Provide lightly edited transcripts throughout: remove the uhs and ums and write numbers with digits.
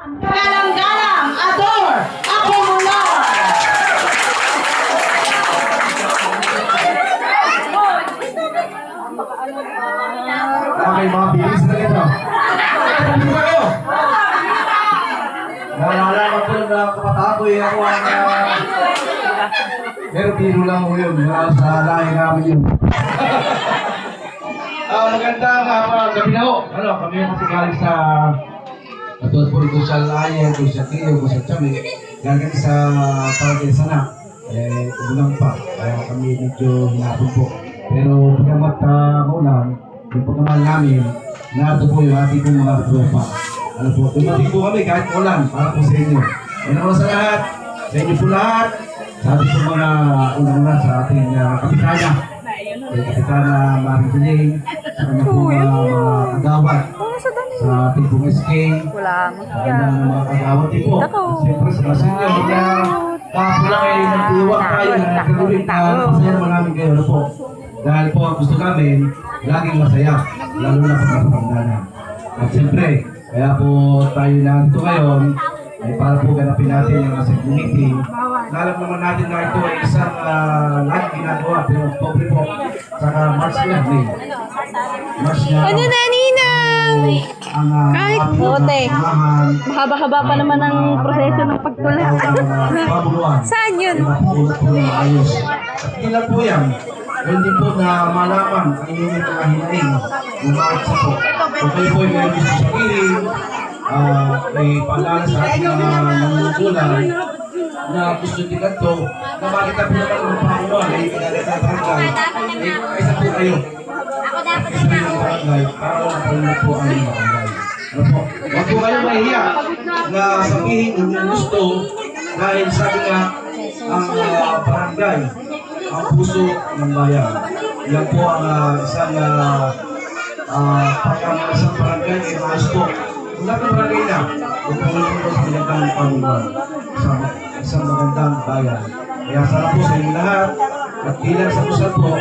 Galang-galang, Ador, Acumular. Okay, mga bilis na ito. Dito kayo. Naalala ko po na kapatakoy ako ang pero biro lang ko yun. Sa lahi namin yun. Magandang gabi na ho. Kami yung kasi galing sa katulad po ito sa Layan, ito sa Tiyo, ito sa Chami. Galing sa Paragay Sana. Ulang pa. Kaya kami medyo hinapon po. Pero pagkamat maulan, yung pagkamahal namin, nato po yung ating pong mga tropa. Ano po, tumating po kami kahit ulan para po sa inyo. Una sa lahat, sa inyo po lahat, sa ating po mga unang-una sa ating kapitana. Yung kapitana Maring Piling, sa kanya po mga kagawad, sa ating pong SK, sa kanya mga kagawad din po. Siyempre sa masin nyo, kaya kapulang ay nagtiwag tayo na nagkagulit na masaya naman namin kayo. Ano po? Dahil po ang gusto namin, laging masaya, lalo na pag napatanda na. At siyempre, kaya po tayo nandito ngayon, ay para po ganapin natin yung second meeting. Alam naman natin na ito ay isang lahat ginagawa, pero Oktobre po, saka March na May. March na. Ano na, Ninang? Kahit bote. Mahaba-haba pa naman ang proseso ng pagtula. Saan yun? Ayos. At ilan po yan, hindi po na malaman ang inyong kahinain kung bakit sa po. Kung kayo po ay may gusto sabihin, may paalala sa ating mga nangungulan na gusto din ito, na makita po naman ng Panginoon ay pinagata ng barangay, ay isa po kayo. Isa rin ng barangay, para lang po ang barangay. Ano po? Huwag po kayo mahiya na sabihin kung gusto dahil sabi nga ang barangay ang puso ng bayan. Yan po ang isang isang barangay ay maas po. Kung natin barangay na, kung pumunod po sa pinagandang Panginoon, isang magandang bayan. Kaya sana po sa inyo lahat, at bilang sa pusat po,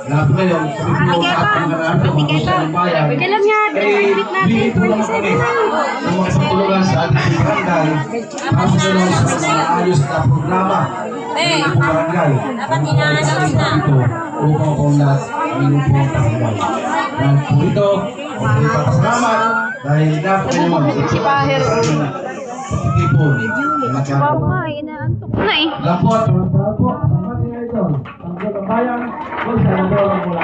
lahat po ngayon, kami po at ang marami po ang puso ng bayan, ay bili po naman kami ng mga pagtulungan sa ating barangay, para sa gano'n sa mga ayos na programa ng barangay. Dapat ina-announce na. Upang po lahat ang inyong po ang barangay. Dahil po ito, ang ipapasalamat dahil dapat kayo mag-ipahir sa ating pagtitipon. Wow nga, inaantok na eh. Lapot, salamat po. Salamat nga ito. Ang bayan, huwag sa nagawa lang mula.